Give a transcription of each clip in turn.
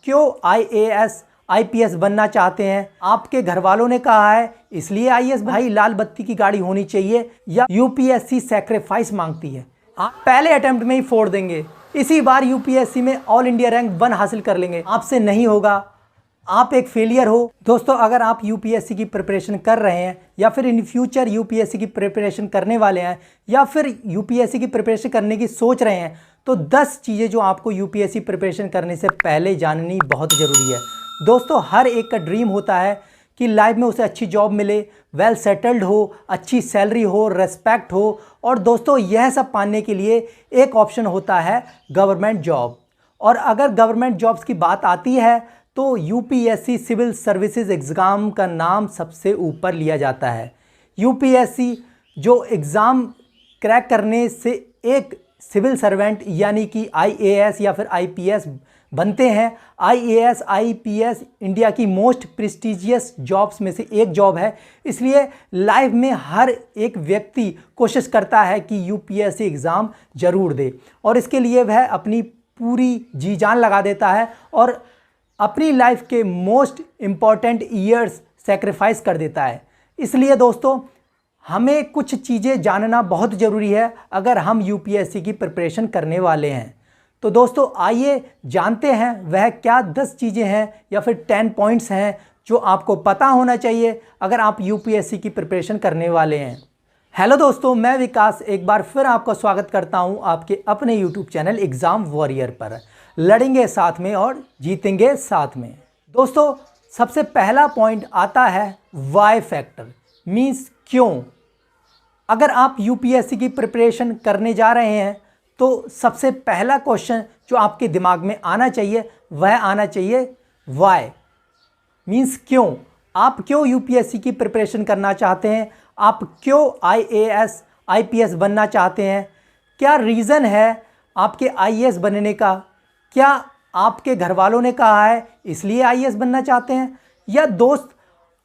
क्यों IAS IPS बनना चाहते हैं? आपके घर वालों ने कहा है इसलिए आईएएस भाई लाल बत्ती की गाड़ी होनी चाहिए, या यूपीएससी सैक्रिफाइस मांगती है? आप पहले अटेम्प्ट में ही फोड़ देंगे, इसी बार यूपीएससी में ऑल इंडिया रैंक 1 हासिल कर लेंगे। आपसे नहीं होगा, आप एक फेलियर हो। दोस्तों, अगर आप यूपीएससी की प्रिपरेशन कर रहे हैं या फिर इन फ्यूचर यूपीएससी की प्रिपरेशन करने वाले हैं या फिर यूपीएससी की प्रिपरेशन करने की सोच रहे हैं, तो 10 चीज़ें जो आपको यूपीएससी प्रिपरेशन करने से पहले जाननी बहुत ज़रूरी है। दोस्तों, हर एक का ड्रीम होता है कि लाइफ में उसे अच्छी जॉब मिले, वेल सेटल्ड हो, अच्छी सैलरी हो, रेस्पेक्ट हो। और दोस्तों, यह सब पाने के लिए एक ऑप्शन होता है गवर्नमेंट जॉब। और अगर गवर्नमेंट जॉब्स की बात आती है तो यूपीएससी सिविल सर्विसेज एग्ज़ाम का नाम सबसे ऊपर लिया जाता है। यूपीएससी जो एग्ज़ाम क्रैक करने से एक सिविल सर्वेंट यानी कि आईएएस या फिर आईपीएस बनते हैं। आईएएस आईपीएस इंडिया की मोस्ट प्रेस्टिजियस जॉब्स में से एक जॉब है, इसलिए लाइफ में हर एक व्यक्ति कोशिश करता है कि यूपीएससी एग्ज़ाम ज़रूर दे, और इसके लिए वह अपनी पूरी जी जान लगा देता है और अपनी लाइफ के मोस्ट इम्पॉर्टेंट ईयर्स सेक्रीफाइस कर देता है। इसलिए दोस्तों, हमें कुछ चीज़ें जानना बहुत ज़रूरी है अगर हम यूपीएससी की प्रिपरेशन करने वाले हैं। तो दोस्तों, आइए जानते हैं वह क्या 10 चीज़ें हैं या फिर 10 पॉइंट्स हैं जो आपको पता होना चाहिए अगर आप यूपीएससी की प्रिपरेशन करने वाले हैं। हेलो दोस्तों, मैं विकास एक बार फिर आपका स्वागत करता हूं आपके अपने यूट्यूब चैनल एग्ज़ाम वॉरियर पर। लड़ेंगे साथ में और जीतेंगे साथ में। दोस्तों, सबसे पहला पॉइंट आता है वाई फैक्टर, मीन्स क्यों। अगर आप यूपीएससी की प्रिपरेशन करने जा रहे हैं तो सबसे पहला क्वेश्चन जो आपके दिमाग में आना चाहिए वह आना चाहिए वाई, मीन्स क्यों। आप क्यों यूपीएससी की प्रिपरेशन करना चाहते हैं? आप क्यों आईएएस आईपीएस बनना चाहते हैं? क्या रीज़न है आपके आईएएस बनने का? क्या आपके घर वालों ने कहा है इसलिए आईएएस बनना चाहते हैं, या दोस्त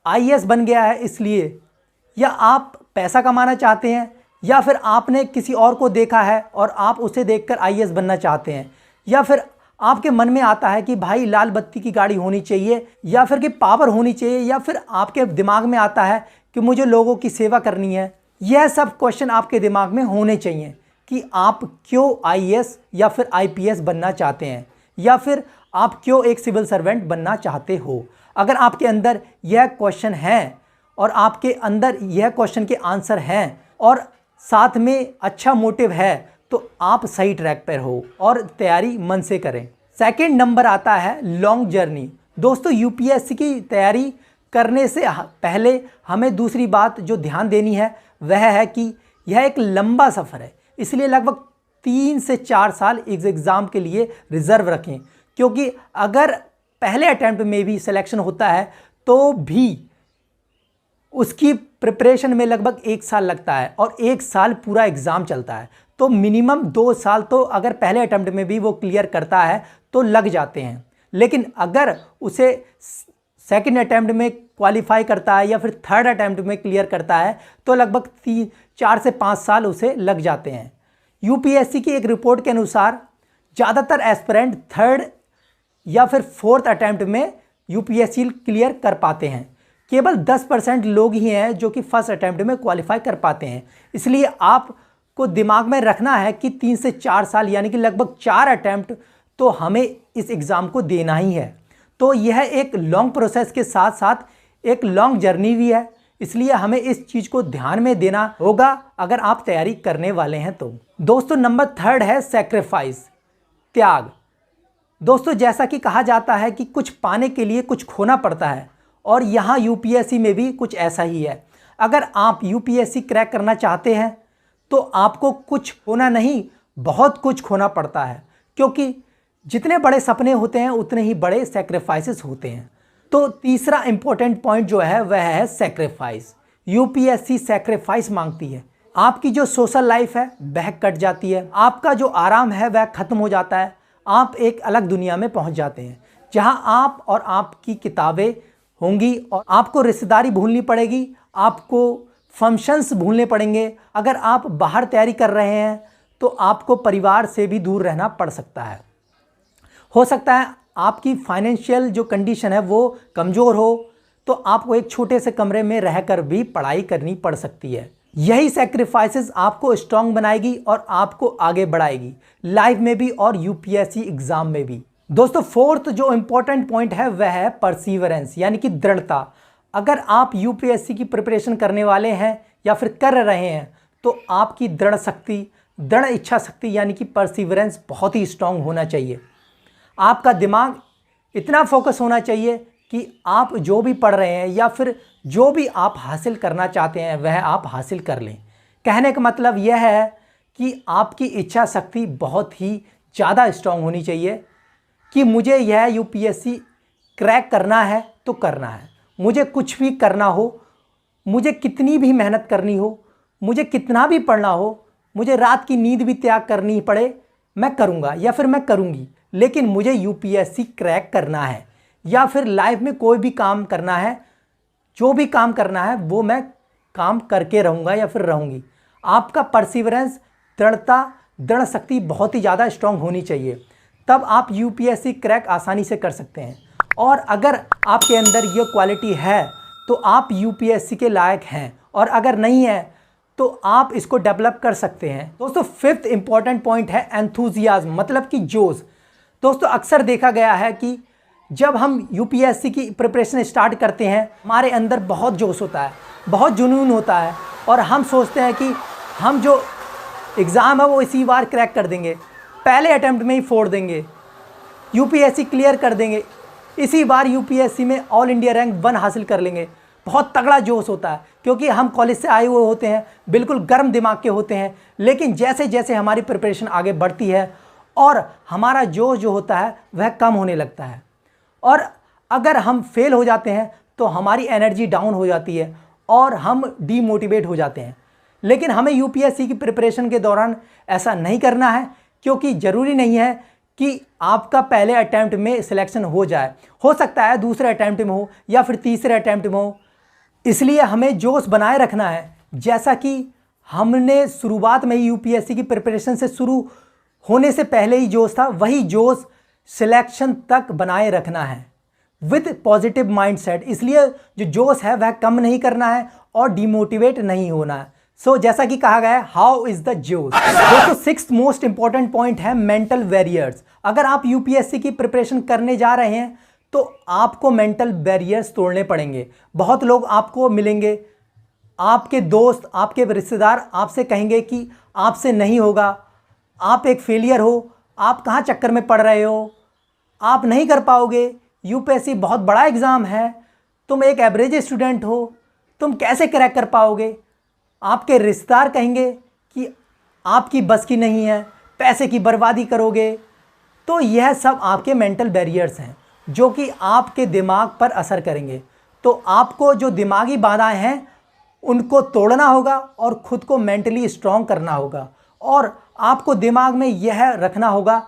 आईएएस बन गया है इसलिए, या आप पैसा कमाना चाहते हैं, या फिर आपने किसी और को देखा है और आप उसे देखकर आईएएस बनना चाहते हैं, या फिर आपके मन में आता है कि भाई लाल बत्ती की गाड़ी होनी चाहिए, या फिर कि पावर होनी चाहिए, या फिर आपके दिमाग में आता है कि मुझे लोगों की सेवा करनी है। यह सब क्वेश्चन आपके दिमाग में होने चाहिए कि आप क्यों आईएएस या फिर आईपीएस बनना चाहते हैं, या फिर आप क्यों एक सिविल सर्वेंट बनना चाहते हो। अगर आपके अंदर यह क्वेश्चन है और आपके अंदर यह क्वेश्चन के आंसर हैं और साथ में अच्छा मोटिव है, तो आप सही ट्रैक पर हो और तैयारी मन से करें। सेकंड नंबर आता है लॉन्ग जर्नी। दोस्तों, यूपीएससी की तैयारी करने से पहले हमें दूसरी बात जो ध्यान देनी है वह है कि यह एक लंबा सफ़र है, इसलिए लगभग 3 से 4 साल इस एग्ज़ाम के लिए रिज़र्व रखें, क्योंकि अगर पहले अटैम्प्ट में भी सिलेक्शन होता है तो भी उसकी प्रिपरेशन में लगभग 1 साल लगता है और 1 साल पूरा एग्ज़ाम चलता है, तो मिनिमम 2 साल तो अगर पहले अटैम्प्ट में भी वो क्लियर करता है तो लग जाते हैं। लेकिन अगर उसे सेकंड अटैम्प्ट में क्वालिफाई करता है या फिर थर्ड अटैम्प्ट में क्लियर करता है तो लगभग 4 से 5 साल उसे लग जाते हैं। यूपीएससी की एक रिपोर्ट के अनुसार ज़्यादातर एस्पिरेंट थर्ड या फिर फोर्थ अटैम्प्ट में यूपीएससी क्लियर कर पाते हैं। केवल 10% लोग ही हैं जो कि फर्स्ट अटैम्प्ट में क्वालिफाई कर पाते हैं। इसलिए आपको दिमाग में रखना है कि 3 से 4 साल यानी कि लगभग 4 अटैम्प्ट तो हमें इस एग्ज़ाम को देना ही है। तो यह एक लॉन्ग प्रोसेस के साथ साथ एक लॉन्ग जर्नी भी है, इसलिए हमें इस चीज़ को ध्यान में देना होगा अगर आप तैयारी करने वाले हैं तो। दोस्तों, नंबर 3 है सेक्रीफाइस, त्याग। दोस्तों, जैसा कि कहा जाता है कि कुछ पाने के लिए कुछ खोना पड़ता है, और यहाँ यूपीएससी में भी कुछ ऐसा ही है। अगर आप यूपीएससी क्रैक करना चाहते हैं तो आपको कुछ खोना नहीं, बहुत कुछ खोना पड़ता है, क्योंकि जितने बड़े सपने होते हैं उतने ही बड़े सेक्रीफाइसेस होते हैं। तो तीसरा इंपॉर्टेंट पॉइंट जो है वह है सेक्रीफाइस। यूपीएससी सेक्रीफाइस मांगती है। आपकी जो सोशल लाइफ है वह कट जाती है, आपका जो आराम है वह ख़त्म हो जाता है, आप एक अलग दुनिया में पहुंच जाते हैं जहां आप और आपकी किताबें होंगी और आपको रिश्तेदारी भूलनी पड़ेगी, आपको फंक्शंस भूलने पड़ेंगे। अगर आप बाहर तैयारी कर रहे हैं तो आपको परिवार से भी दूर रहना पड़ सकता है। हो सकता है आपकी फाइनेंशियल जो कंडीशन है वो कमज़ोर हो तो आपको एक छोटे से कमरे में रहकर भी पढ़ाई करनी पड़ सकती है। यही सैक्रिफाइसेस आपको स्ट्रांग बनाएगी और आपको आगे बढ़ाएगी लाइफ में भी और यूपीएससी एग्जाम में भी। दोस्तों फोर्थ जो इंपॉर्टेंट पॉइंट है वह है परसीवरेंस यानी कि दृढ़ता। अगर आप यूपीएससी की प्रिपरेशन करने वाले हैं या फिर कर रहे हैं तो आपकी दृढ़ शक्ति, दृढ़ इच्छा शक्ति यानी कि परसीवरेंस बहुत ही स्ट्रांग होना चाहिए। आपका दिमाग इतना फोकस होना चाहिए कि आप जो भी पढ़ रहे हैं या फिर जो भी आप हासिल करना चाहते हैं वह आप हासिल कर लें। कहने का मतलब यह है कि आपकी इच्छा शक्ति बहुत ही ज़्यादा स्ट्रांग होनी चाहिए कि मुझे यह यूपीएससी क्रैक करना है तो करना है। मुझे कुछ भी करना हो, मुझे कितनी भी मेहनत करनी हो, मुझे कितना भी पढ़ना हो, मुझे रात की नींद भी त्याग करनी पड़े, मैं करूँगा या फिर मैं करूँगी, लेकिन मुझे यूपीएससी क्रैक करना है। या फिर लाइफ में कोई भी काम करना है, जो भी काम करना है वो मैं काम करके रहूँगा या फिर रहूँगी। आपका परसिवरेंस, दृढ़ता, दृढ़ शक्ति बहुत ही ज़्यादा स्ट्रांग होनी चाहिए, तब आप यूपीएससी क्रैक आसानी से कर सकते हैं। और अगर आपके अंदर ये क्वालिटी है तो आप यूपीएससी के लायक हैं, और अगर नहीं है तो आप इसको डेवलप कर सकते हैं। दोस्तों फिफ्थ इंपॉर्टेंट पॉइंट है एंथुजियाज्म, मतलब कि जोश। दोस्तों अक्सर देखा गया है कि जब हम यूपीएससी की प्रिपरेशन स्टार्ट करते हैं हमारे अंदर बहुत जोश होता है, बहुत जुनून होता है, और हम सोचते हैं कि हम जो एग्ज़ाम है वो इसी बार क्रैक कर देंगे, पहले अटैम्प्ट में ही फोड़ देंगे, यूपीएससी क्लियर कर देंगे, इसी बार यूपीएससी में ऑल इंडिया रैंक 1 हासिल कर लेंगे। बहुत तगड़ा जोश होता है क्योंकि हम कॉलेज से आए हुए होते हैं, बिल्कुल गर्म दिमाग के होते हैं। लेकिन जैसे जैसे हमारी प्रिपरेशन आगे बढ़ती है और हमारा जोश जो होता है वह कम होने लगता है, और अगर हम फेल हो जाते हैं तो हमारी एनर्जी डाउन हो जाती है और हम डीमोटिवेट हो जाते हैं। लेकिन हमें यूपीएससी की प्रिपरेशन के दौरान ऐसा नहीं करना है, क्योंकि ज़रूरी नहीं है कि आपका पहले अटैम्प्ट में सिलेक्शन हो जाए, हो सकता है दूसरे अटैम्प्ट में हो या फिर तीसरे अटैम्प्ट में हो। इसलिए हमें जोश बनाए रखना है, जैसा कि हमने शुरुआत में ही यूपीएससी की प्रिपरेशन से शुरू होने से पहले ही जोश था, वही जोश सिलेक्शन तक बनाए रखना है विद पॉजिटिव माइंडसेट। इसलिए जो जोश है वह कम नहीं करना है और डिमोटिवेट नहीं होना है। सो जैसा कि कहा गया है, हाउ इज द जोश। दोस्तों सिक्स्थ मोस्ट इंपॉर्टेंट पॉइंट है मेंटल बैरियर्स। अगर आप यूपीएससी की प्रिपरेशन करने जा रहे हैं तो आपको मेंटल बैरियर्स तोड़ने पड़ेंगे। बहुत लोग आपको मिलेंगे, आपके दोस्त, आपके रिश्तेदार आपसे कहेंगे कि आपसे नहीं होगा, आप एक फेलियर हो, आप कहाँ चक्कर में पड़ रहे हो, आप नहीं कर पाओगे, यूपीएससी बहुत बड़ा एग्ज़ाम है, तुम एक एवरेज स्टूडेंट हो, तुम कैसे क्रैक कर पाओगे। आपके रिश्तेदार कहेंगे कि आपकी बस की नहीं है, पैसे की बर्बादी करोगे। तो यह सब आपके मेंटल बैरियर्स हैं जो कि आपके दिमाग पर असर करेंगे। तो आपको जो दिमागी बाधाएं हैं उनको तोड़ना होगा और ख़ुद को मेंटली स्ट्रॉन्ग करना होगा, और आपको दिमाग में यह रखना होगा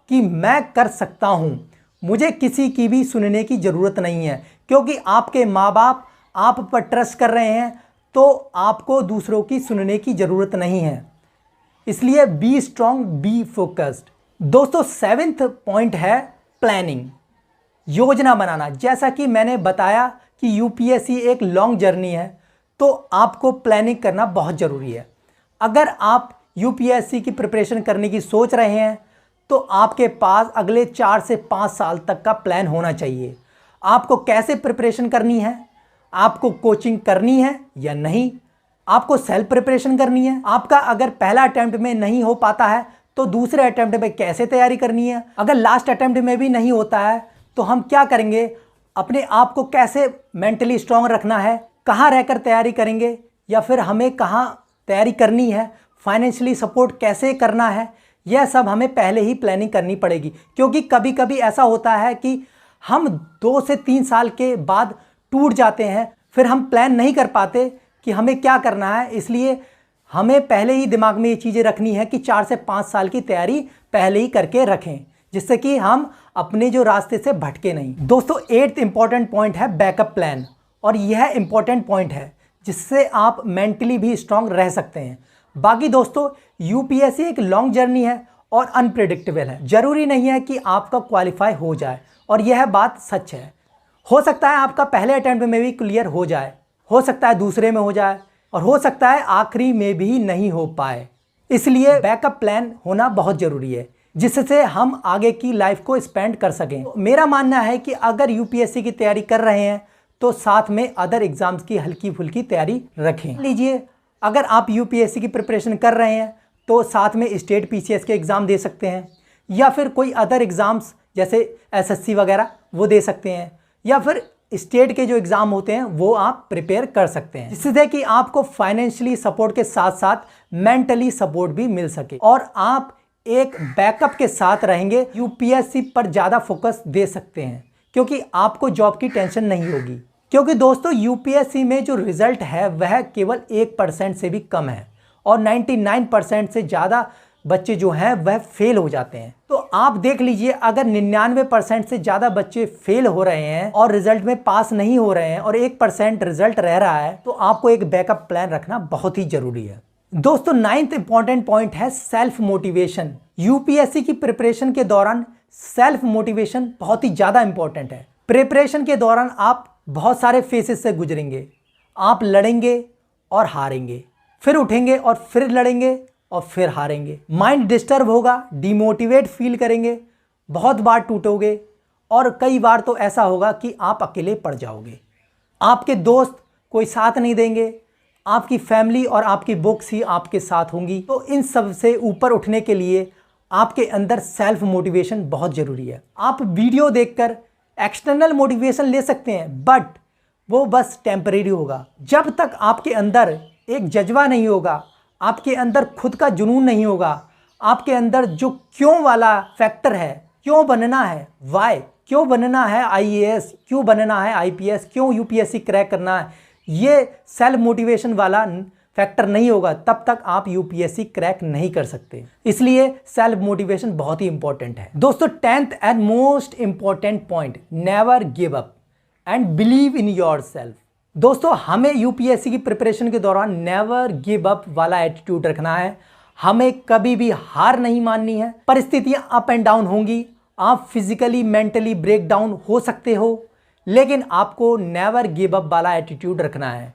कि मैं कर सकता हूँ, मुझे किसी की भी सुनने की ज़रूरत नहीं है, क्योंकि आपके माँ बाप आप पर ट्रस्ट कर रहे हैं तो आपको दूसरों की सुनने की ज़रूरत नहीं है। इसलिए बी स्ट्रॉन्ग, बी फोकस्ड। दोस्तों सेवेंथ पॉइंट है प्लानिंग, योजना बनाना। जैसा कि मैंने बताया कि यूपीएससी एक लॉन्ग जर्नी है, तो आपको प्लानिंग करना बहुत ज़रूरी है। अगर आप यूपीएससी की प्रिपरेशन करने की सोच रहे हैं तो आपके पास अगले 4 से 5 साल तक का प्लान होना चाहिए। आपको कैसे प्रिपरेशन करनी है, आपको कोचिंग करनी है या नहीं, आपको सेल्फ प्रिपरेशन करनी है, आपका अगर पहला अटेम्प्ट में नहीं हो पाता है तो दूसरे अटेम्प्ट में कैसे तैयारी करनी है, अगर लास्ट अटेम्प्ट में भी नहीं होता है तो हम क्या करेंगे, अपने आप को कैसे मेंटली स्ट्रांग रखना है, कहाँ रहकर तैयारी करेंगे या फिर हमें कहाँ तैयारी करनी है, फाइनेंशियली सपोर्ट कैसे करना है, यह सब हमें पहले ही प्लानिंग करनी पड़ेगी। क्योंकि कभी कभी ऐसा होता है कि हम 2 से 3 साल के बाद टूट जाते हैं, फिर हम प्लान नहीं कर पाते कि हमें क्या करना है। इसलिए हमें पहले ही दिमाग में ये चीज़ें रखनी है कि 4 से 5 साल की तैयारी पहले ही करके रखें, जिससे कि हम अपने जो रास्ते से भटके नहीं। दोस्तों 8th इंपॉर्टेंट पॉइंट है बैकअप प्लान, और यह इंपॉर्टेंट पॉइंट है जिससे आप मेंटली भी स्ट्रांग रह सकते हैं। बाकी दोस्तों यूपीएससी एक लॉन्ग जर्नी है और अनप्रेडिक्टेबल है। जरूरी नहीं है कि आपका क्वालिफाई हो जाए, और यह बात सच है। हो सकता है आपका पहले अटेम्प्ट में भी क्लियर हो जाए, हो सकता है दूसरे में हो जाए, और हो सकता है आखिरी में भी नहीं हो पाए। इसलिए बैकअप प्लान होना बहुत ज़रूरी है, जिससे हम आगे की लाइफ को स्पेंड कर सकें। तो मेरा मानना है कि अगर यूपीएससी की तैयारी कर रहे हैं तो साथ में अदर एग्ज़ाम्स की हल्की फुल्की तैयारी रखें। लीजिए, अगर आप यूपीएससी की प्रिपरेशन कर रहे हैं तो साथ में स्टेट पीसीएस के एग्ज़ाम दे सकते हैं, या फिर कोई अदर एग्ज़ाम्स जैसे एसएससी वगैरह वो दे सकते हैं, या फिर स्टेट के जो एग्ज़ाम होते हैं वो आप प्रिपेयर कर सकते हैं, जिससे कि आपको फाइनेंशियली सपोर्ट के साथ साथ मेंटली सपोर्ट भी मिल सके और आप एक बैकअप के साथ रहेंगे। यूपीएससी पर ज़्यादा फोकस दे सकते हैं क्योंकि आपको जॉब की टेंशन नहीं होगी। क्योंकि दोस्तों यूपीएससी में जो रिज़ल्ट है वह केवल 1% से भी कम है, और 99% से ज़्यादा बच्चे जो हैं वह फेल हो जाते हैं। तो आप देख लीजिए, अगर 99% से ज़्यादा बच्चे फेल हो रहे हैं और रिजल्ट में पास नहीं हो रहे हैं और 1% रिजल्ट रह रहा है, तो आपको एक बैकअप प्लान रखना बहुत ही ज़रूरी है। दोस्तों 9th इंपॉर्टेंट पॉइंट है सेल्फ मोटिवेशन। यूपीएससी की प्रिपरेशन के दौरान सेल्फ मोटिवेशन बहुत ही ज़्यादा इंपॉर्टेंट है। प्रिपरेशन के दौरान आप बहुत सारे फेसेस से गुजरेंगे। आप लड़ेंगे और हारेंगे, फिर उठेंगे और फिर लड़ेंगे और फिर हारेंगे। माइंड डिस्टर्ब होगा, डिमोटिवेट फील करेंगे, बहुत बार टूटोगे, और कई बार तो ऐसा होगा कि आप अकेले पड़ जाओगे। आपके दोस्त कोई साथ नहीं देंगे, आपकी फैमिली और आपकी बुक्स ही आपके साथ होंगी। तो इन सब से ऊपर उठने के लिए आपके अंदर सेल्फ मोटिवेशन बहुत ज़रूरी है। आप वीडियो देखकर एक्सटर्नल मोटिवेशन ले सकते हैं, बट वो बस टेम्परेरी होगा। जब तक आपके अंदर एक जज्बा नहीं होगा, आपके अंदर खुद का जुनून नहीं होगा, आपके अंदर जो क्यों वाला फैक्टर है, क्यों बनना है, वाई, क्यों बनना है आईएएस, क्यों बनना है आईपीएस, क्यों यूपीएससी क्रैक करना है, ये सेल्फ मोटिवेशन वाला फैक्टर नहीं होगा, तब तक आप यूपीएससी क्रैक नहीं कर सकते। इसलिए सेल्फ मोटिवेशन बहुत ही इंपॉर्टेंट है। दोस्तों 10th and most important point, never give up and believe in yourself. दोस्तों हमें यूपीएससी की प्रिपरेशन के दौरान नेवर गिव अप वाला एटीट्यूड रखना है। हमें कभी भी हार नहीं माननी है। परिस्थितियां अप एंड डाउन होंगी, आप फिजिकली मेंटली ब्रेक डाउन हो सकते हो, लेकिन आपको नेवर गिव अप वाला एटीट्यूड रखना है।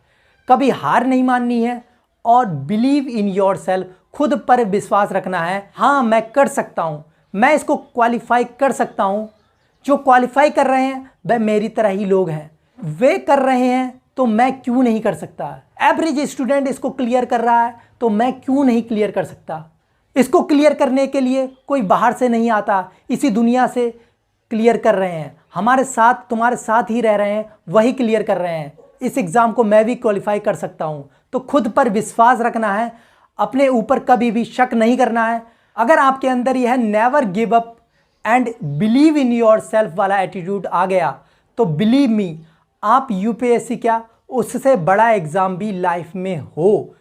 कभी हार नहीं माननी है और बिलीव इन योरसेल्फ, खुद पर विश्वास रखना है। हाँ मैं कर सकता हूँ, मैं इसको क्वालिफाई कर सकता हूँ। जो क्वालिफाई कर रहे हैं वह मेरी तरह ही लोग हैं, वे कर रहे हैं तो मैं क्यों नहीं कर सकता। एवरेज स्टूडेंट इसको क्लियर कर रहा है तो मैं क्यों नहीं क्लियर कर सकता। इसको क्लियर करने के लिए कोई बाहर से नहीं आता, इसी दुनिया से क्लियर कर रहे हैं। हमारे साथ, तुम्हारे साथ ही रह रहे हैं, वही क्लियर कर रहे हैं। इस एग्ज़ाम को मैं भी क्वालिफाई कर सकता हूँ। तो खुद पर विश्वास रखना है, अपने ऊपर कभी भी शक नहीं करना है। अगर आपके अंदर यह never give up and believe in your self वाला एटीट्यूड आ गया तो बिलीव मी, आप यूपीएससी क्या, उससे बड़ा एग्ज़ाम भी लाइफ में हो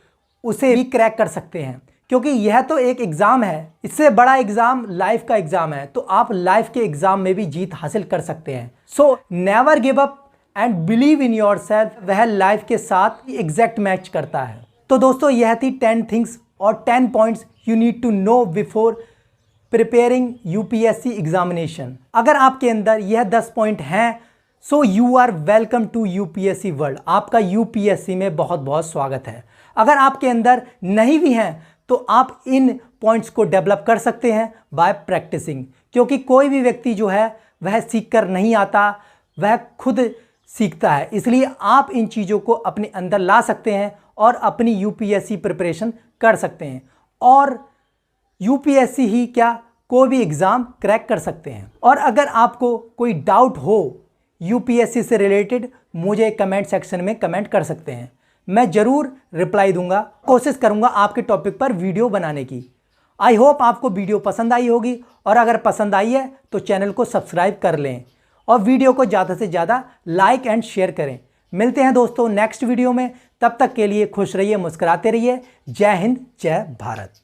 उसे भी क्रैक कर सकते हैं। क्योंकि यह तो एक एग्ज़ाम है, इससे बड़ा एग्ज़ाम लाइफ का एग्ज़ाम है, तो आप लाइफ के एग्ज़ाम में भी जीत हासिल कर सकते हैं। So never give up and believe in your self, वह लाइफ के साथ एग्जैक्ट मैच करता है। तो दोस्तों यह थी 10 थिंग्स और 10 points you need to know before preparing UPSC examination. अगर आपके अंदर यह 10 पॉइंट हैं, so you are welcome to UPSC world. आपका यूपीएससी में बहुत बहुत स्वागत है। अगर आपके अंदर नहीं भी हैं तो आप इन पॉइंट्स को डेवलप कर सकते हैं बाय प्रैक्टिसिंग। क्योंकि कोई भी व्यक्ति जो है वह सीख कर नहीं आता, वह खुद सीखता है। इसलिए आप इन चीज़ों को अपने अंदर ला सकते हैं और अपनी यूपीएससी प्रिपरेशन कर सकते हैं, और यूपीएससी ही क्या, कोई भी एग्ज़ाम क्रैक कर सकते हैं। और अगर आपको कोई डाउट हो यूपीएससी से रिलेटेड, मुझे कमेंट सेक्शन में कमेंट कर सकते हैं। मैं ज़रूर रिप्लाई दूंगा, कोशिश करूंगा आपके टॉपिक पर वीडियो बनाने की। आई होप आपको वीडियो पसंद आई होगी, और अगर पसंद आई है तो चैनल को सब्सक्राइब कर लें और वीडियो को ज़्यादा से ज़्यादा लाइक एंड शेयर करें। मिलते हैं दोस्तों नेक्स्ट वीडियो में, तब तक के लिए खुश रहिए, मुस्कुराते रहिए। जय हिंद, जय भारत।